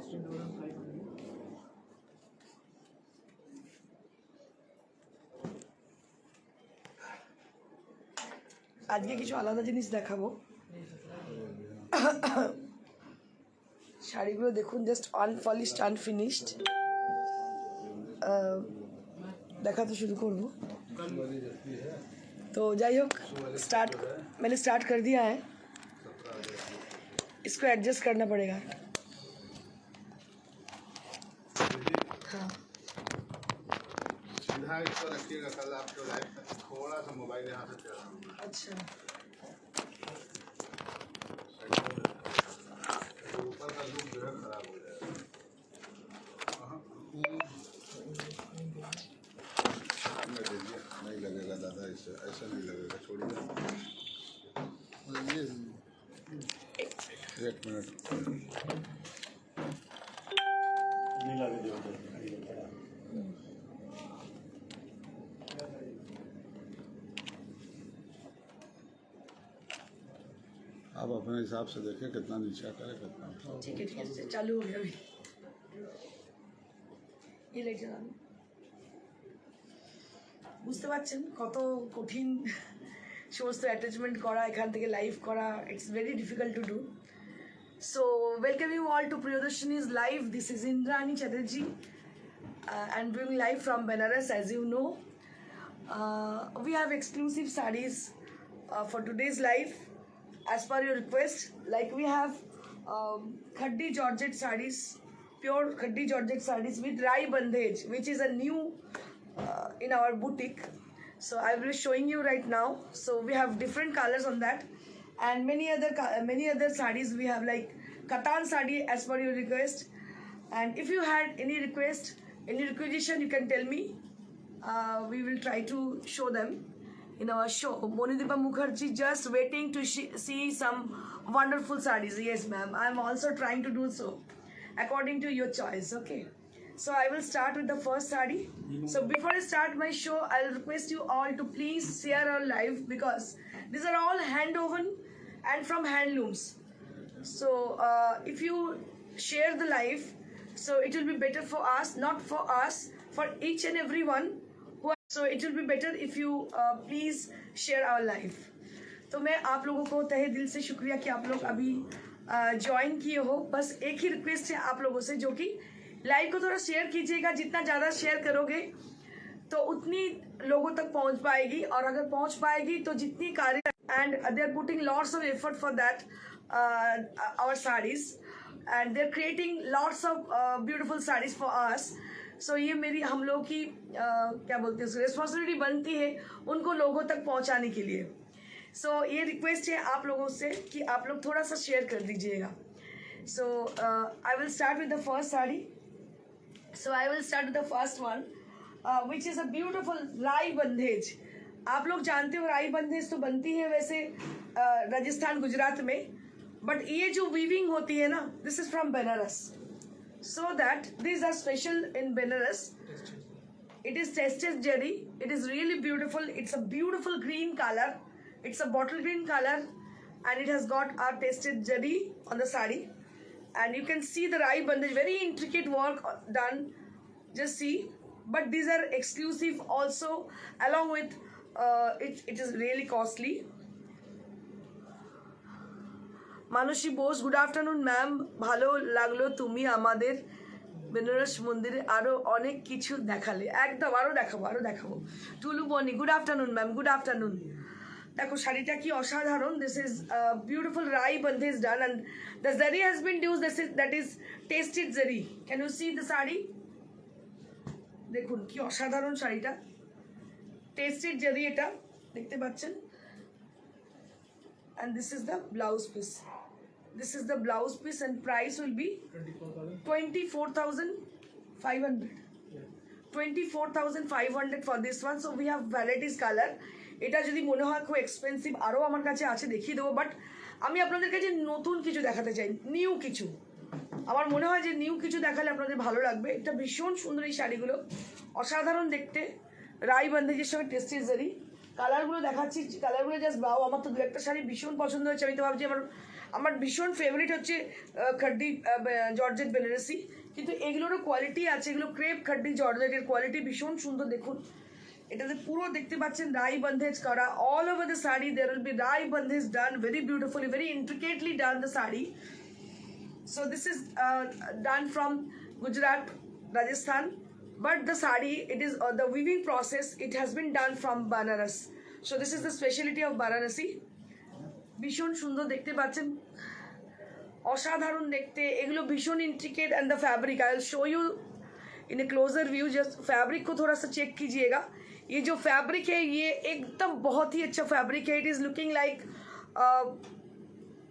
आज के किछु आलादा जिनिस देखाबो শাড়িগুলো দেখুন জাস্ট আনপলিশড আনফিনিশড দেখাতে शुरू করব तो যাই হোক मैंने स्टार्ट कर दिया है इसको एडजस्ट करना पड़ेगा हाँ सीधा इसको रखिएगा कल आपको लाइव थोड़ा सा मोबाइल यहाँ से चला अच्छा ऊपर का लुक जो है खराब हो जाएगा नहीं लगेगा दादा इससे ऐसा नहीं लगेगा छोड़िए एक मिनट नहीं लगे आप अपने हिसाब से देखिए कितना नीचा करे कितना ठीक है चालू हो गया अभी ये लाइट জ্বালানো বুঝতে পারছেন কত কঠিন সমস্ত অ্যাটাচমেন্ট করা এখান থেকে লাইভ করা it's very difficult to do so welcome you all to Priyadarshini's live this is Indrani Chatterjee and doing live from Benares as you know we have exclusive sarees for today's live as per your request like we have khaddi georgette sarees pure khaddi georgette sarees with rai bandhej which is a new in our boutique so I will be showing you right now so we have different colors on that and many other sarees we have like katan saree as per your request and if you had any request any requisition you can tell me we will try to show them in our show. Monideepa Mukherjee just waiting to see some wonderful sarees. Yes ma'am, I am also trying to do so according to your choice. Okay, so I will start with the first saree. So before I start my show I'll request you all to please share our live because these are all hand woven and from handlooms. So if you share the live so it will be better for us, not for us, for each and every one who so it will be better if you please share our live. तो मैं आप लोगों को तहे दिल से शुक्रिया कि आप लोग अभी ज्वाइन किए हो बस एक ही रिक्वेस्ट है आप लोगों से जो कि लाइव को थोड़ा शेयर कीजिएगा जितना ज़्यादा शेयर करोगे तो उतनी लोगों तक पहुंच पाएगी और अगर पहुंच पाएगी तो जितनी कार्य and they are putting lots of effort for that our sarees and they are creating lots of beautiful sarees for us so ये मेरी हम लोग की क्या बोलते हैं रिस्पॉन्सिबिलिटी बनती है उनको लोगों तक पहुंचाने के लिए so ये रिक्वेस्ट है आप लोगों से कि आप लोग थोड़ा सा शेयर कर दीजिएगा so I will start with the first saree so I will start with the first one which is a beautiful rai bandhej आप लोग जानते हो राई बंधेज तो बनती है वैसे राजस्थान गुजरात में बट ये जो वीविंग होती है ना this is from Banaras so that this are special in Banaras it is tested zari it is really beautiful it's a beautiful green colour it's a bottle green colour and it has got are tested zari on the sari and you can see the rai bandhej very intricate work done just see but these are exclusive also along with it is really costly. Manushi Bose, good afternoon ma'am. ভালো লাগলো তুমি আমাদের বেনারস মন্দিরে আরো অনেক কিছু দেখালে একদম আরো দেখাবো Tulu Boni good afternoon ma'am good afternoon দেখো শাড়িটা কি অসাধারণ this is beautiful rai bandhej done and the zari has been use that is tested zari can you see the sari দেখুন কি অসাধারণ শাড়িটা টেস্টেড জারি এটা দেখতে পাচ্ছেন and this is the blouse piece and price will be 24,500 for this one so we have varieties color এটা যদি মনে হয় খুব এক্সপেন্সিভ আরো আমার কাছে আছে দেখিয়ে দেবো বাট আমি আপনাদের কাছে নতুন কিছু দেখাতে চাই নিউ কিছু আমার মনে হয় যে নিউ কিছু দেখালে আপনাদের ভালো লাগবে এটা ভীষণ সুন্দর এই শাড়িগুলো অসাধারণ দেখতে রাই বন্ধেজের সঙ্গে টেস্টেড জারি কালারগুলো দেখাচ্ছি কালারগুলো জাস্ট বাও আমার তো দু একটা শাড়ি ভীষণ পছন্দ হয়েছে আমি তো ভাবছি আমার আমার ভীষণ ফেভারিট হচ্ছে খাড্ডি জর্জেট বেনারসি, কিন্তু এগুলোরও কোয়ালিটি আছে, এগুলো ক্রেপ খাড্ডি জর্জেটের কোয়ালিটি ভীষণ সুন্দর। দেখুন এটাতে পুরো দেখতে পাচ্ছেন রাই বন্ধেজ করা, all over the sari there will be rai bandhej done, very beautifully, very intricately done the sari. So this is done from Gujarat, Rajasthan, but the sari, it is the weaving process, it has been done from Banaras. So this is the speciality of Varanasi. ভীষণ সুন্দর দেখতে পাচ্ছেন, অসাধারণ দেখতে, এগুলো ভীষণ intricate and the fabric I will show you in a closer view. Just fabric को थोड़ा सा चेक कीजिएगा, ये जो फैब्रिक है ये एकदम बहुत ही अच्छा फैब्रिक है। It is looking like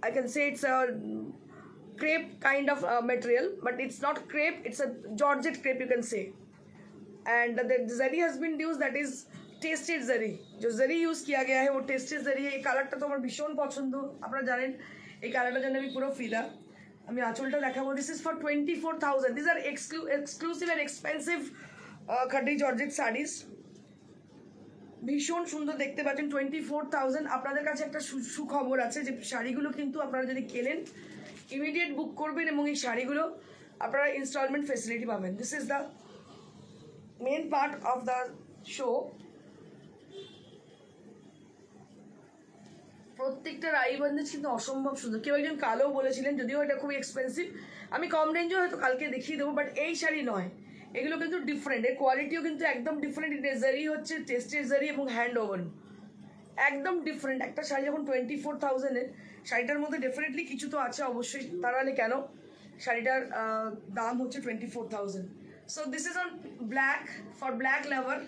I can say it's crepe kind of material, but it's not crepe, it's a georgette crepe you can say. And the zari has been used, that is tasted zari, जो zari use किया गया है वो tasted zari है। ये কালারটা তো আমার ভীষণ পছন্দ, আপনারা জানেন এই কালারটার জন্য আমি পুরো ফিদা। আমি আঁচলটা দেখাবো, this is for 24,000। This are exclusive and expensive khaddi georgette saris, ভীষণ সুন্দর দেখতে পাচ্ছেন 24,000। আপনাদের কাছে একটা সুখবর আছে যে শাড়িগুলো কিন্তু আপনারা যদি কেনেন ইমিডিয়েট বুক করবেন এবং এই শাড়িগুলো আপনারা ইনস্টলমেন্ট ফেসিলিটি পাবেন। This is the main part of the show. প্রত্যেকটা রাই বন্ধেজ কিন্তু অসম্ভব সুন্দর। কেউ একজন কালো বলেছিলেন, যদিও এটা খুব এক্সপেন্সিভ, আমি কম রেঞ্জও হয়তো কালকে দেখিয়ে দেবো, বাট এই শাড়ি নয়, এগুলো কিন্তু ডিফারেন্ট, এর কোয়ালিটিও কিন্তু একদম ডিফারেন্ট। এটা জারি হচ্ছে টেস্টেড জারি এবং হ্যান্ড ওভেন, একদম ডিফারেন্ট। একটা শাড়ি যখন 24,000-এর, শাড়িটার মধ্যে ডেফিনেটলি কিছু তো আছে অবশ্যই, তাহলে কেন শাড়িটার দাম হচ্ছে 24,000। So this is on black, for black লাভার,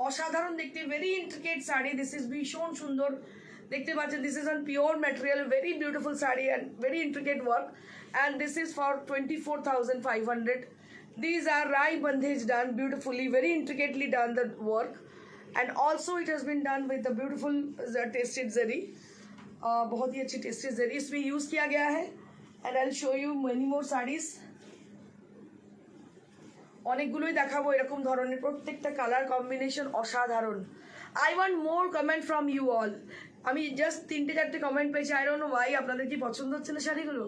অসাধারণ দেখতে, very intricate sari. This is ভীষণ সুন্দর দেখতে পাচ্ছেন, this is on pure material, very beautiful sari and very intricate work, and this is for 24,500। These are rai bandhej done beautifully, very intricately done the work, and also it has been done with the beautiful tasted zari, बहुत ही अच्छी tasted zari इसमें use किया गया है। and I'll show you many more sarees, অনেকগুলোই দেখাবো এরকম ধরনের, প্রত্যেকটা কালার কম্বিনেশন অসাধারণ। I want more comment from you all. আমি জাস্ট 3-4টে কমেন্ট পেয়েছি, আই ডোন্ট নো ওয়াই। আপনাদের কি পছন্দ হচ্ছে না শাড়িগুলো?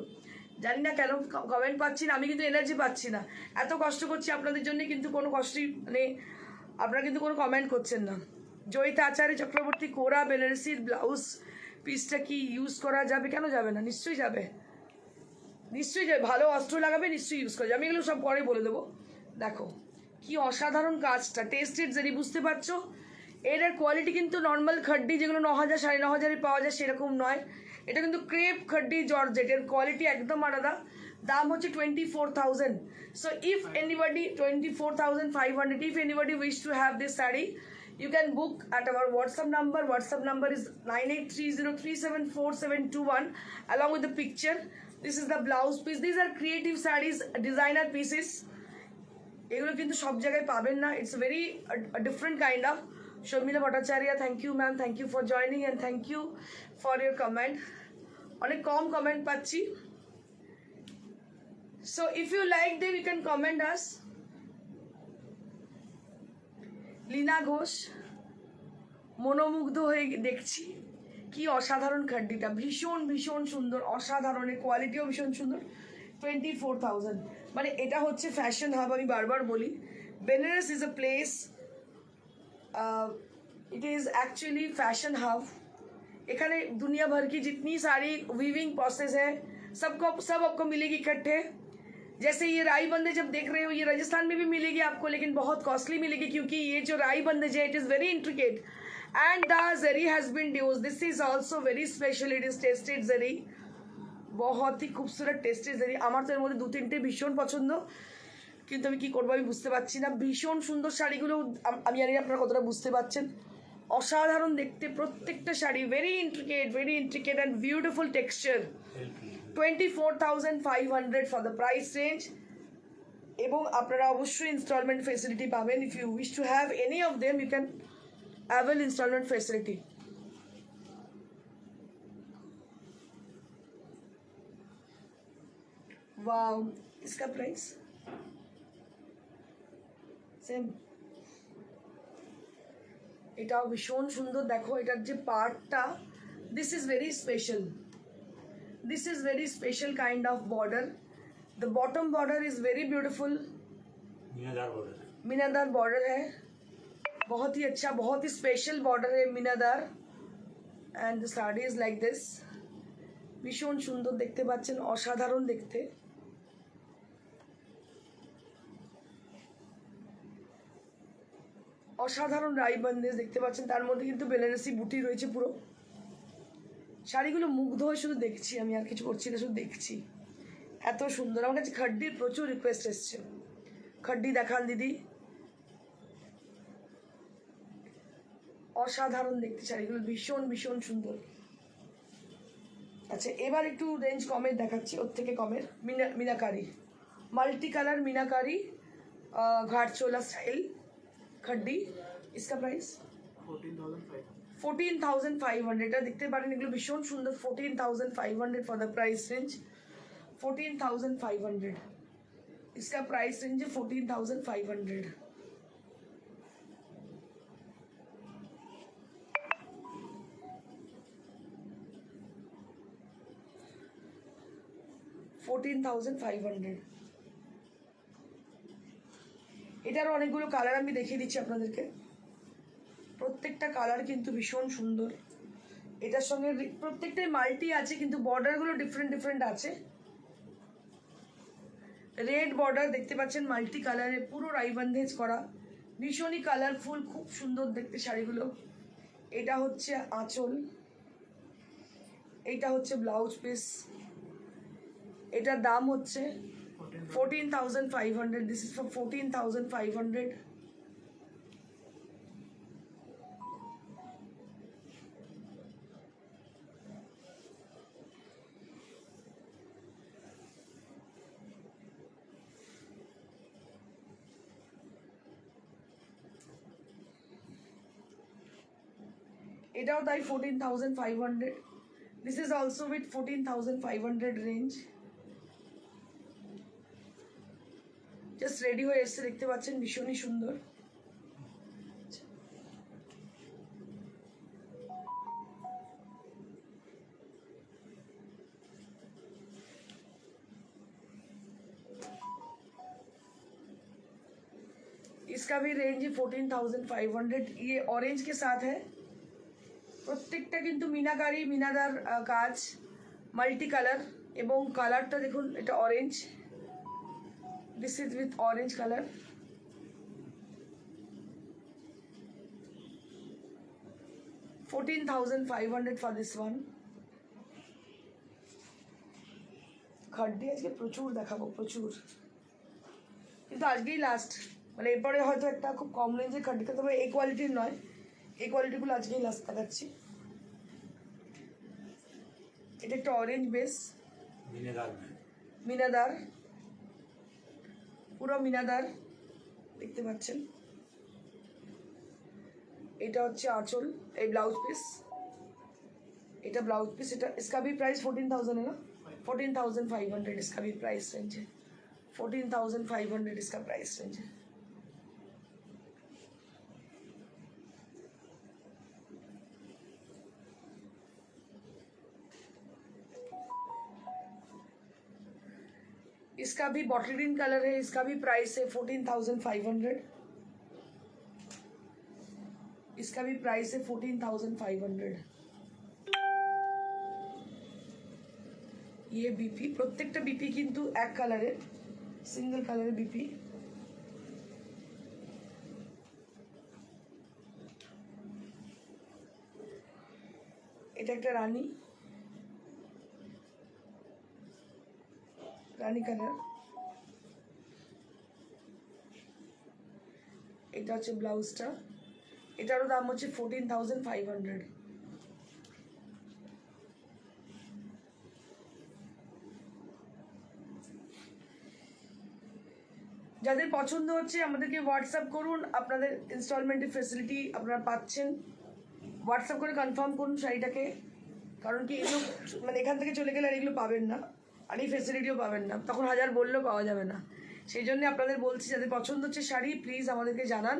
জানি না কেন কমেন্ট পাচ্ছি না, আমি কিন্তু এনার্জি পাচ্ছি না। এত কষ্ট করছি আপনাদের জন্য, কিন্তু কোনো কষ্টই মানে আপনারা কিন্তু কোনো কমেন্ট করছেন না। জয়িতা আচার্য চক্রবর্তী, কোরা বেনারসির ব্লাউজ পিসটা কি ইউজ করা যাবে? কেন যাবে না, নিশ্চয়ই যাবে, নিশ্চয়ই যাবে। ভালো অস্ত্র লাগাবে, নিশ্চয়ই ইউজ করা যাবে। আমি এগুলো সব পরে বলে দেবো। দেখো কি অসাধারণ কাজটা, টেস্টেড জারি, বুঝতে পারছো? এটার কোয়ালিটি কিন্তু নর্মাল খাড্ডি যেগুলো 9,000 9,500 পাওয়া যায় সেরকম নয়, এটা কিন্তু ক্রেপ খাড্ডি জর্জেটের কোয়ালিটি একদম আলাদা। দাম হচ্ছে 24,000। So if anybody 24,500, if anybody wish to have this saree, you can book at our WhatsApp number. WhatsApp number is 9830374721 along with the picture. This is the blouse piece. These are creative sarees, designer pieces. এগুলো কিন্তু সব জায়গায় পাবেন না, it's very different kind of. Sharmila Bhattacharya, thank you ma'am, thank you for joining and thank you for your comment. অনেক কম comment পাচ্ছি, so if you like them you can comment us. Leena Ghosh, মনোমুগ্ধ হয়ে দেখছি, কি অসাধারণ খাড্ডিটা, ভীষণ ভীষণ সুন্দর, অসাধারণের কোয়ালিটিও ভীষণ সুন্দর। 24,000, মানে এটা হচ্ছে ফ্যাশন হাব। আমি বারবার বলি Banaras is a place, it is actually fashion hub. एखाने दुनिया भर की जितनी सारी वीविंग प्रोसेस है सब आपको मिलेगी इकट्ठे। जैसे ये राई बंदेज जब देख रहे हो, ये राजस्थान में भी मिलेगी आपको, लेकिन बहुत कॉस्टली मिलेगी, क्योंकि ये जो राई बंदेज है it is very intricate and the zari has been used. This is also very special, it is tested zari, बहुत ही खूबसूरत टेस्टेड जरी। আমার তো এর মধ্যে 2-3টে ভীষণ পছন্দ, কিন্তু আমি কি করবো আমি বুঝতে পারছি না। ভীষণ সুন্দর শাড়িগুলো, আমি জানি আপনারা কতটা বুঝতে পারছেন, অসাধারণ দেখতে প্রত্যেকটা শাড়ি, very intricate and beautiful texture. 24,500 for the price range, এবং আপনারা অবশ্যই ইনস্টলমেন্ট ফেসিলিটি পাবেন। If you wish to have any of them you can avail instalment facility. Wow, इसका प्राइस সেম। এটাও ভীষণ সুন্দর, দেখো এটার যে পার্টটা, this is very special. This is very special kind of border. The bottom border is very beautiful. मीनादार border है, बहुत ही अच्छा, बहुत ही special border है मीनादार. And the saree is like this. ভীষণ সুন্দর দেখতে পাচ্ছেন, অসাধারণ দেখতে. অসাধারণ রাই বন্দেজ দেখতে পাচ্ছেন, তার মধ্যে কিন্তু বেনারসি বুটি রয়েছে পুরো. শাড়িগুলো মুগ্ধ হয়ে শুধু দেখছি, আমি আর কিছু করছি না, শুধু দেখছি. এত সুন্দর. আমার কাছে খড্ডির প্রচুর রিকোয়েস্ট এসছে, খড্ডি দেখান দিদি. অসাধারণ দেখতে শাড়িগুলো, ভীষণ ভীষণ সুন্দর. আচ্ছা, এবার একটু রেঞ্জ কমের দেখাচ্ছি, ওর থেকে কমের. मीनाकारी मल्टी कलर मीनाकारी घाट चोला स्टाइल खड्डी. इसका प्राइस 14,500. এটা দেখতে পারেন, এগুলো ভীষণ সুন্দর. 14,500 फॉर द प्राइस रेंज. 14,500 इसका प्राइस रेंज है. 14,500. $14,500. এটারও অনেকগুলো কালার আমি দেখিয়ে দিচ্ছি আপনাদেরকে. প্রত্যেকটা কালার কিন্তু ভীষণ সুন্দর. এটার সঙ্গে প্রত্যেকটাই মাল্টি আছে, কিন্তু বর্ডারগুলো ডিফারেন্ট ডিফারেন্ট আছে. রেড বর্ডার দেখতে পাচ্ছেন, মাল্টি কালারে পুরো রাইবন্ধেজ করা, ভীষণই কালারফুল, খুব সুন্দর দেখতে শাড়িগুলো. এটা হচ্ছে আঁচল, এইটা হচ্ছে ব্লাউজ পিস. এটার দাম হচ্ছে 14,500. This is for 14,500. এটাও তাই 14,500. This is also with 14,500 range. Just ready হয়ে এসে দেখতে পাচ্ছেন, ভীষণই সুন্দর. इसका भी रेंज 14,500. ये ऑरेंज के साथ है. প্রত্যেকটা কিন্তু মিনাকারি, মিনাদার কাজ, মাল্টি কালার. এবং কালারটা দেখুন, এটা orange. This is with orange color. $14,500 for this one. খড্ডি আজকে প্রচুর দেখাবো, প্রচুর. কিন্তু আজকেই লাস্ট, মানে এরপরে হয়তো একটা খুব কম রেঞ্জের খড্ডি, তবে এই কোয়ালিটির নয়, এই কোয়ালিটিগুলো আজকেই লাস্ট দেখাচ্ছি. এটা একটা অরেঞ্জ বেস, মিনাদার, পুরো মিনাদার দেখতে পাচ্ছেন. এটা হচ্ছে আঁচল, এই ব্লাউজ পিস, এটা ব্লাউজ পিস. এটা इसका भी प्राइस 14,000 है ना. 14,500 इसका भी प्राइस रेंज है. 14,500 इसका प्राइस रेंज है. इसका भी बॉटल ग्रीन कलर है. इसका भी प्राइस है 14,500. इसका भी प्राइस है 14,500. ये बीपी, প্রত্যেকটা বিপি কিন্তু এক কালারের, সিঙ্গেল কালারের বিপি. এটা একটা রানী, রানী কালার. এটা হচ্ছে ব্লাউজটা. এটারও দাম হচ্ছে 14,500. যাদের পছন্দ হচ্ছে আমাদেরকে হোয়াটসঅ্যাপ করুন, আপনাদের ইনস্টলমেন্টের ফেসিলিটি আপনারা পাচ্ছেন. হোয়াটসঅ্যাপ করে কনফার্ম করুন শাড়িটাকে, কারণ কি এগুলো মানে এখান থেকে চলে গেলে আর এগুলো পাবেন না, আর এই ফেসিলিটিও পাবেন না, তখন হাজার বললেও পাওয়া যাবে না. সেই জন্য আপনাদের বলছি, যাদের পছন্দ হচ্ছে শাড়ি প্লিজ আমাদেরকে জানান,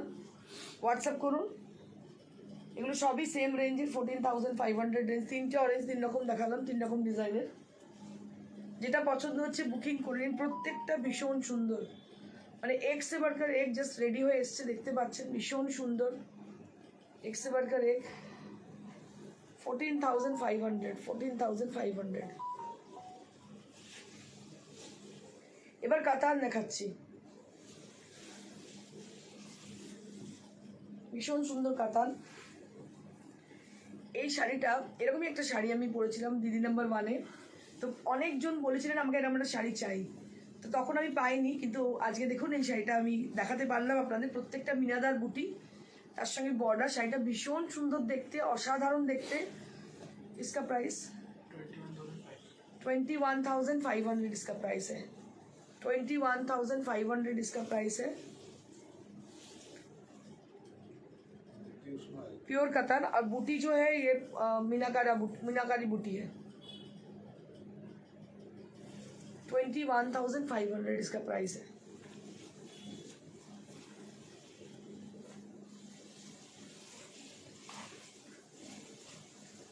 হোয়াটসঅ্যাপ করুন. এগুলো সবই সেম রেঞ্জের, 14,500 রেঞ্জ. তিনটে অরেঞ্জ, তিন রকম দেখালাম, তিন রকম ডিজাইনের. যেটা পছন্দ হচ্ছে বুকিং করে নিন, প্রত্যেকটা ভীষণ সুন্দর, মানে এক সে বাড়কার এক জাস্ট রেডি হয়ে এসছে, দেখতে পাচ্ছেন ভীষণ সুন্দর। এক সে বাড়কার এক 14,500 14,500। এবার কাতান দেখাচ্ছি, ভীষণ সুন্দর কাতান। এই শাড়িটা এরকমই একটা শাড়ি আমি পরেছিলাম দিদি নাম্বার 1-এ, তো অনেকজন বলেছিলেন আমাকে এরকম একটা শাড়ি চাই, তো তখন আমি পাইনি, কিন্তু আজকে দেখুন এই শাড়িটা আমি দেখাতে পারলাম আপনাদের। প্রত্যেকটা মিনাদার বুটি, তার সঙ্গে বর্ডার। শাড়িটা ভীষণ সুন্দর দেখতে, অসাধারণ দেখতে। इसका प्राइस 21,500 इसका प्राइस है। 21,500 इसका प्राइस है। प्योर कतन। और बूटी जो है ये मीनाकारी बूटी है। 21,500 इसका प्राइस है।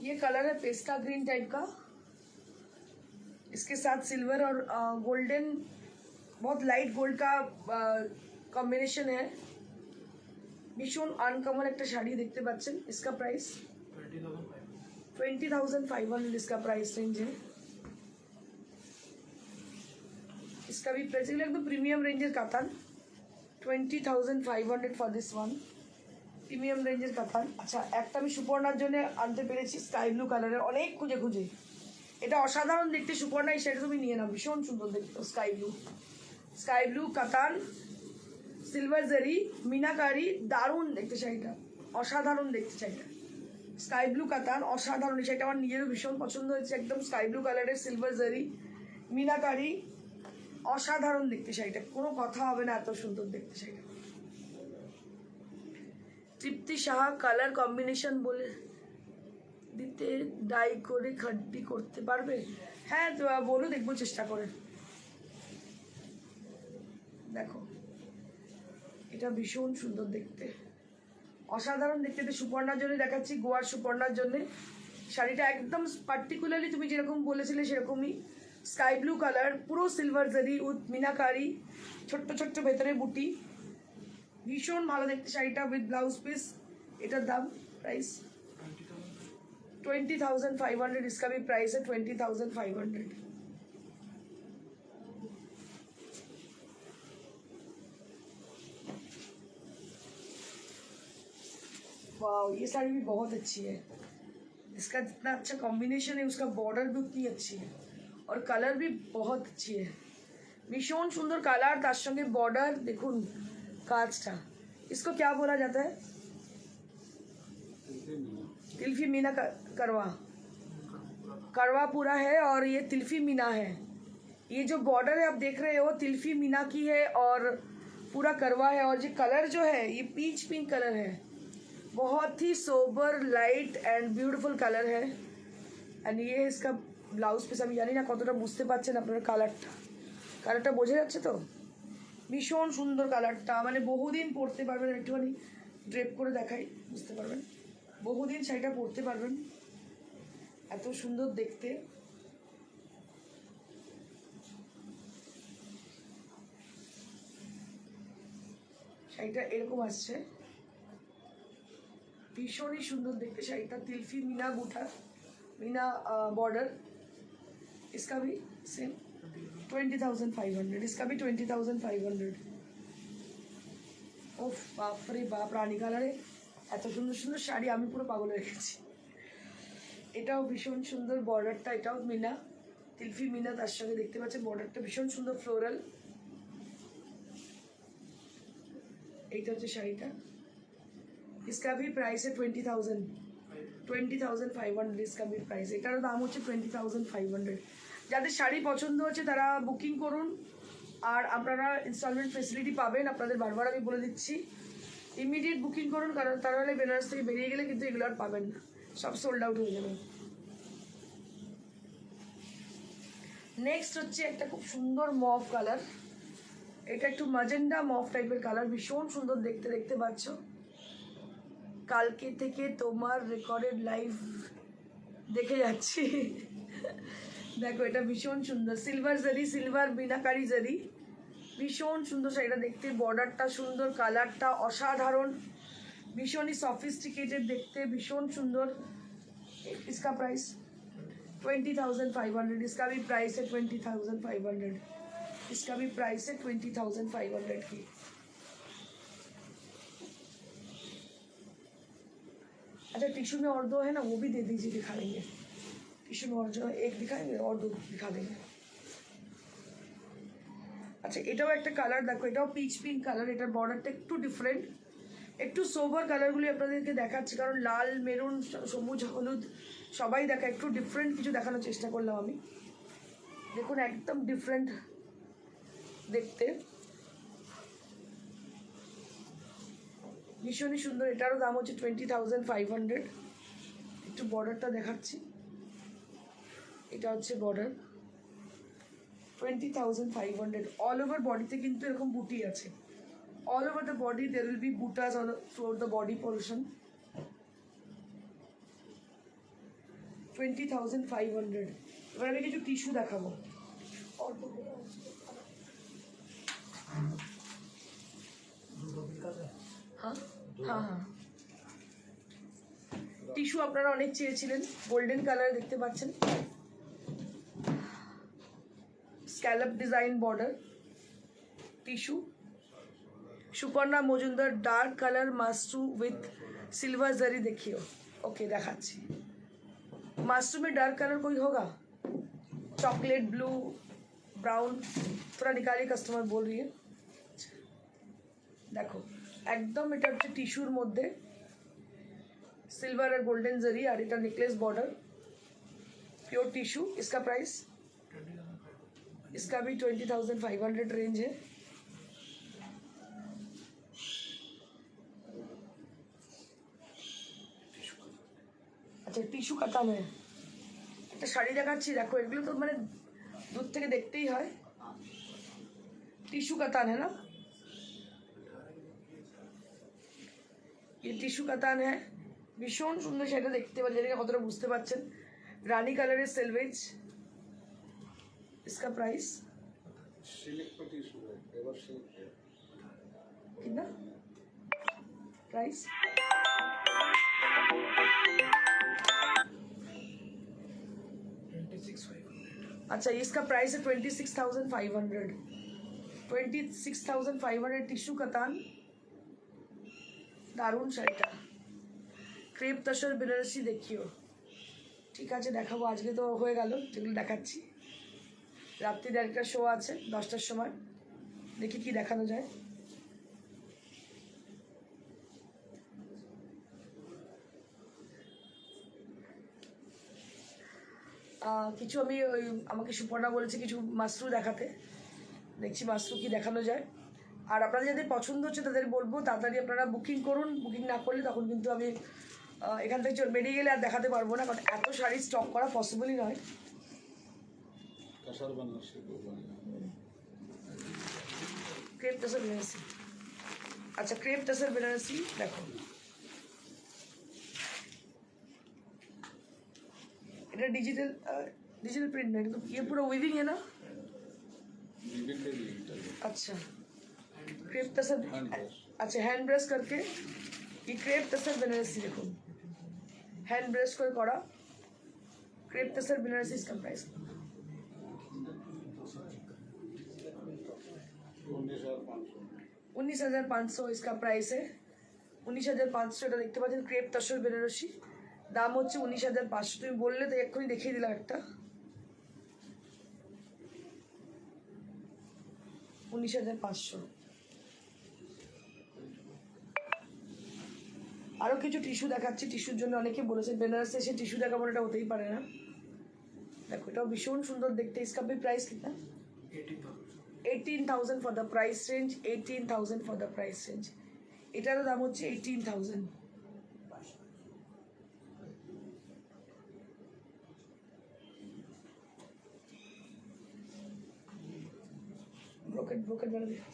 ये कलर है पेस्टा ग्रीन टाइप का, इसके साथ सिल्वर और गोल्डन, बहुत लाइट गोल्ड का कॉम्बिनेशन है। भीषण अनकमन एक शाड़ी देखते पाচ্ছেন। इसका प्राइस 20,500 इसका प्राइस रेंज है। इसका भी प्राइस एकदम premium ranger katan. 20,500 for this one, premium রেঞ্জের কাতান। আচ্ছা, একটা আমি সুপর্ণার জন্য আনতে পেরেছি স্কাই ব্লু কালারের, অনেক খুঁজে খুঁজে। এটা অসাধারণ দেখতে, সুপর্ণা এই শাড়িটা তুমি নিয়ে নাও, ভীষণ সুন্দর দেখতে। স্কাই ব্লু কাতান, সিলভার জারি, মিনাকারি, দারুণ দেখতে শাড়িটা, অসাধারণ দেখতে শাড়িটা। স্কাই ব্লু কাতান অসাধারণ, এই শাড়িটা আমার নিজেরও ভীষণ পছন্দ হয়েছে। একদম স্কাই ব্লু কালারের সিলভার জারি, মিনাকারি, অসাধারণ দেখতে শাড়িটা, কোনো কথা হবে না, এত সুন্দর দেখতে শাড়িটা। তৃপ্তি সাহা কালার কম্বিনেশন বলে দিতে ডাই করে খাড্ডি করতে পারবে? হ্যাঁ তো বলো, দেখবো চেষ্টা করে। দেখো এটা ভীষণ সুন্দর দেখতে, অসাধারণ দেখতে। সুপর্ণার জন্য দেখাচ্ছি, গোয়ার সুপর্ণার জন্য শাড়িটা একদম পার্টিকুলারলি তুমি যেরকম বলেছিলে সেরকমই। স্কাই ব্লু কালার, পুরো সিলভার জারি উইথ মিনাকারি, ছোট্ট ছোট্ট ভেতরে বুটি, ভীষণ ভালো দেখতে শাড়িটা উইথ ব্লাউজ পিস। এটার দাম प्राइस 20,500, इसका भी प्राइस है 20,500। वाह, ये साड़ी भी बहुत अच्छी है। इसका जितना अच्छा कॉम्बिनेशन है, उसका बॉर्डर भी उतनी अच्छी है और कलर भी बहुत अच्छी है। भीषण सुंदर कलर, तार संगे बॉर्डर देखुन काजटा। इसको क्या बोला जाता है? तिल्फी मीना करवा पूरा है और ये तिल्फी मीना है। ये जो बॉर्डर है आप देख रहे हो तिल्फी मीना की है और पूरा करवा है। और ये कलर जो है ये पीच पिंक कलर है, बहुत ही sober light and beautiful colour है। एंड ये इसका ब्लाउज पिस। আমি জানি না কতটা বুঝতে পারছেন আপনারা কালারটা বোঝা যাচ্ছে তো? ভীষণ সুন্দর কালারটা, মানে বহুদিন পরতে পারবেন। একটুখানি ড্রেপ করে দেখাই, বুঝতে পারবেন। বহুদিন শাড়িটা পরতে পারবেন, এত সুন্দর দেখতে। শাড়িটা এরকম আসছে, ভীষণই সুন্দর দেখতে শাড়িটা। तिल्फी मीना बूटा, मीना बॉर्डर। इसका भी सेम 20,500, इसका भी 20,500। ওফ বাপরে বাপ, রানী কালারে এত সুন্দর সুন্দর শাড়ি, আমি পুরো পাগল হয়ে গেছি। এটাও ভীষণ সুন্দর, বর্ডারটা এটাও মিনা, तिल्फी मीना, তার সঙ্গে দেখতে পাচ্ছেন বর্ডারটা ভীষণ সুন্দর ফ্লোরাল। এইটা হচ্ছে শাড়িটা। इसका भी प्राइस है 20,500, इसका भी प्राइस। এটার দাম হচ্ছে 20,500। যাদের শাড়ি পছন্দ হচ্ছে তারা বুকিং করুন, আর আপনারা ইনস্টলমেন্ট ফেসিলিটি পাবেন। আপনাদের বারবার আমি বলে দিচ্ছি, ইমিডিয়েট বুকিং করুন, কারণ তারা হলে বেনারস থেকে বেরিয়ে গেলে কিন্তু এগুলো আর পাবেন না, সব সোল্ড আউট হয়ে যাবে। নেক্সট হচ্ছে একটা খুব সুন্দর মভ কালার, এটা একটু ম্যাজেন্ডা মভ টাইপের কালার, ভীষণ সুন্দর দেখতে। দেখতে পাচ্ছ, কালকে থেকে তোমার রেকর্ডেড লাইভ দেখে যাচ্ছি, দেখো এটা ভীষণ সুন্দর, সিলভার জারি, সিলভার বিনাকারি জারি, ভীষণ সুন্দর শাড়িটা দেখতে, বর্ডারটা সুন্দর, কালারটা অসাধারণ, ভীষণই সফিস্টিকেটেড দেখতে, ভীষণ সুন্দর। इसका प्राइस 20,500, इसका भी प्राइस है 20,500, इसका भी प्राइस है 20,500 की। अच्छा टिश्यू में और दो है ना, वो भी दे दीजिए, दिखा देंगे। टिश्यू में और जो एक दिखाएंगे और दो दिखा देंगे। আচ্ছা এটাও একটা কালার দেখো, এটাও পিচ পিঙ্ক কালার, এটার বর্ডারটা একটু ডিফারেন্ট, একটু সোবার কালারগুলি আপনাদেরকে দেখাচ্ছি, কারণ লাল মেরুন সবুজ হলুদ সবাই দেখা, একটু ডিফারেন্ট কিছু দেখানোর চেষ্টা করলাম আমি। দেখুন একদম ডিফারেন্ট দেখতে, ভীষণই সুন্দর। এটারও দাম হচ্ছে 20,500। একটু বর্ডারটা দেখাচ্ছি, এটা হচ্ছে বর্ডার 20,500। অল ওভার বডিতে কিন্তু এরকম বুটি আছে, all over the body there will be butas on throughout the body portion। 20,500। এবার আমি কিছু টিস্যু দেখাবো। হ্যাঁ হ্যাঁ হ্যাঁ, টিস্যু আপনারা অনেক চেয়েছিলেন, গোল্ডেন কালার দেখতে পাচ্ছেন, scallop design border tissue, Suparna Majumdar dark colour मास्टू विथ सिल्वर जरी। देखियो ओके देखाচ্ছি, मास्टू में डार्क कलर कोई होगा, चॉकलेट ब्लू ब्राउन, थोड़ा निकालिए, कस्टमर बोल रही है। देखो एकदम এটা হচ্ছে টিস্যুর মধ্যে सिल्वर और गोल्डन जरी, और এটা नेकलेस बॉर्डर, प्योर टिश्यू। इसका प्राइस, इसका भी 20,500 रेंज है। আচ্ছা টিস্যু কাতানে একটা শাড়ি দেখাচ্ছি, দেখো এগুলো তো মানে দূর থেকে দেখতেই হয়, টিস্যু কাতান है ना, ये टिश्यू কাতান है, ভীষণ সুন্দর সেটা দেখতে পাচ্ছেন, যেটাকে কতটা বুঝতে পারছেন, রানী কালারের সেলভেজ। इसका प्राइस सिल्क पर टिश्यू है, एवर सिल्क है। कितना प्राइस, अच्छा इसका प्राइस है 26,500। 26,500 टिश्यू कतान, দারুণ শাড়িটা, ক্রেপ তসর বেনারসি। দেখিও ঠিক আছে দেখাবো, আজকে তো হয়ে গেল যেগুলো দেখাচ্ছি, রাত্রির একটা শো আছে 10টার সময়, দেখি কি দেখানো যায়। কিছু আমি ওই আমাকে সুপর্ণা বলেছে কিছু মাশরু দেখাতে, দেখছি মাশরু কি দেখানো যায়। আর আপনাদের যাদের পছন্দ হচ্ছে তাদের বলবো তাড়াতাড়ি আপনারা বুকিং করুন, বুকিং না করলে তখন কিন্তু আমি এখান থেকে বেরিয়ে গেলে আর দেখাতে পারবো না, কারণ এত শাড়ি স্টক করা পসিবলই নয়। ক্রেপ তসর বেনারসি, আচ্ছা ক্রেপ তসর বেনারসি দেখো, এটা डिजिटल डिजिटल प्रिंट है, तो ये पूरा वीविंग है ना। अच्छा क्रेप तसर, अच्छा हैंड ब्रश करके ये क्रेप तसर बनारसी, देखो हैंड ब्रश করে করা क्रेप तसर बनारसी। इसका प्राइस 19,500 इसका प्राइस है, 19,500। এটা দেখতে পাচ্ছেন ক্রেপ তসর বেনারসি, দাম হচ্ছে 19,500। তুমি বললে তো এক্ষুনি দেখিয়ে দিলাম একটা, 19,500। আরও কিছু টিস্যু দেখাচ্ছি, টিস্যুর জন্য অনেকে বলেছে বেনারসে এসে টিস্যু দেখাবো, এটা হতেই পারে না। দেখো এটাও ভীষণ সুন্দর দেখতে। इसका भी प्राइस कितना, 18,000 for the price range, 18,000 for the price range. এটারও দাম হচ্ছে 18,000। ब्रोकेट ब्रोकेट वाला देखो,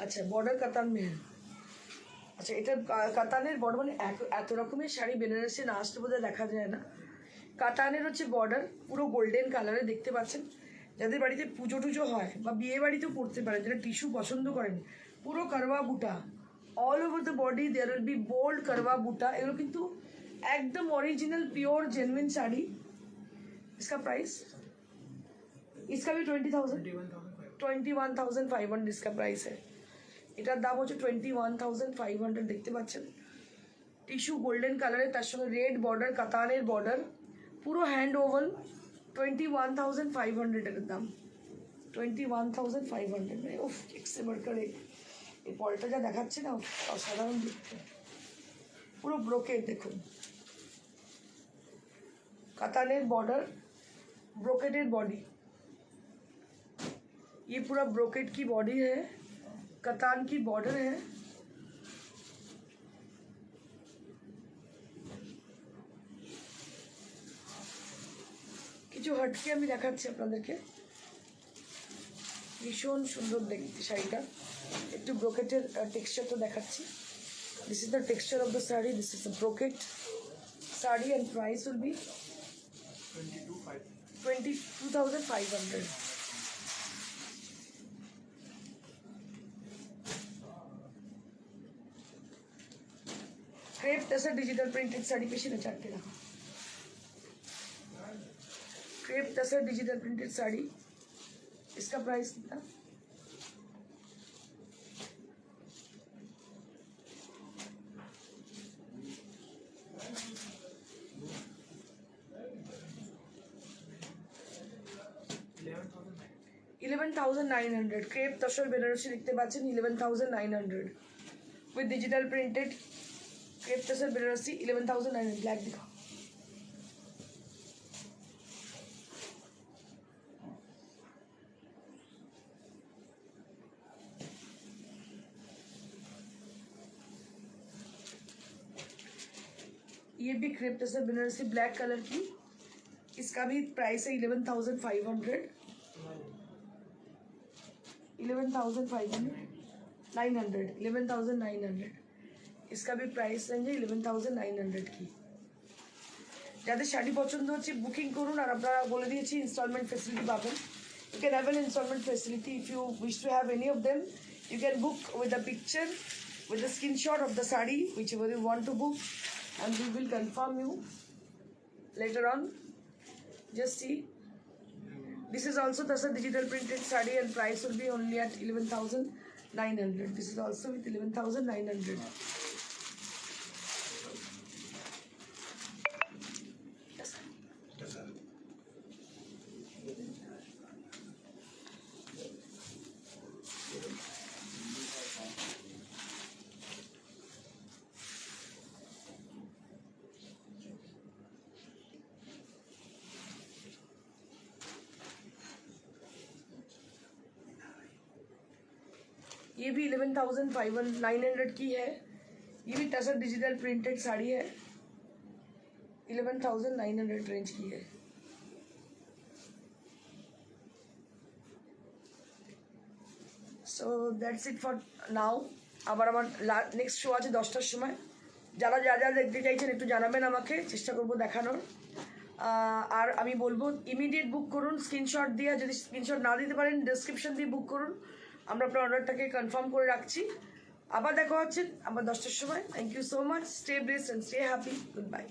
আচ্ছা বর্ডার কাতান में है আচ্ছা এটা কাতানের বর্ডার মানে এত রকমের শাড়ি বেনারসে না আসলে বোধহয় দেখা যায় না। কাতানের হচ্ছে বর্ডার পুরো গোল্ডেন কালারে দেখতে পাচ্ছেন। যাদের বাড়িতে পুজো টুজো হয় বা বিয়ে বাড়িতেও পড়তে পারে, যারা টিস্যু পছন্দ করেন, পুরো করবা বুটা all over the body there will be bold करवा बूटा। এগুলো কিন্তু একদম ओरिजिनल प्योर जेन्युइन साड़ी। इसका प्राइस इसका भी 21,500 इसका प्राइस है। এটার দাম হচ্ছে 21,500 দেখতে পাচ্ছেন। টিস্যু গোল্ডেন কালারের, তার সঙ্গে রেড বর্ডার, কাতানের বর্ডার, পুরো হ্যান্ড ওভান। 21,500 এর দাম। 21,500 में उफ एक से बढ़कर एक। এই পলটা যা দেখাচ্ছে না অসাধারণ দেখতে। পুরো ব্রোকেট দেখুন, কাতানের बॉर्डर, ब्रोकेटेड बॉडी। ये पूरा ब्रोकेट की बॉडी है, कतान की बॉर्डर है। কিছু হটকে আমি দেখাচ্ছি আপনাদেরকে। ভীষণ সুন্দর দেখতে শাড়িটা, একটু ব্রোকেটের টেক্সচারটা দেখাচ্ছি। This is the texture of the sari, this is the brocade sari and price will be 22,500। Crepe tussar digital printed sari पेशी ना चाटते रखो। Crepe tussar digital printed sari, इसका प्राइस कितना? $11,900। क्रेप तसर बेनारसी देखते पाচ্ছেন 11,900 with digital printed crepe tussar Banarasi 11,900। Black दिखाओ। ये भी crepe tussar Banarasi black colour की, इसका भी प्राइस है 11,500। 11,900 इसका भी प्राइस रेंज है 11,900 की। যাদের শাড়ি পছন্দ হচ্ছে বুকিং করুন। আর আপনারা বলে দিয়েছি ইনস্টলমেন্ট ফেসিলিটি পাবেন। You can have an installment facility if you wish to have any of them. You can book with a picture, with a screenshot of the sari, whichever you want to book, and we will confirm you later on. Just see. This is also Tasar digital printed sari and price will be only at 11,900. This is also with 11,900. ये भी 11,900 की है। ये भी tussar digital printed sari है, 11,900 range की है। So that's it for now. আবার আমার নেক্সট শো আছে 10টার সময়। যারা যা যা দেখতে চাইছেন একটু জানাবেন আমাকে, চেষ্টা করব দেখানোর। আর আমি বলবো ইমিডিয়েট বুক করুন স্ক্রিনশট দিয়ে। যদি স্ক্রিনশট না দিতে পারেন ডেসক্রিপশন দিয়ে বুক করুন, আমরা আপনার অর্ডারটাকে কনফার্ম করে রাখছি। আবার দেখা হচ্ছে আবার 10টার সময়। Thank you so much. Stay blessed and stay happy. Good bye.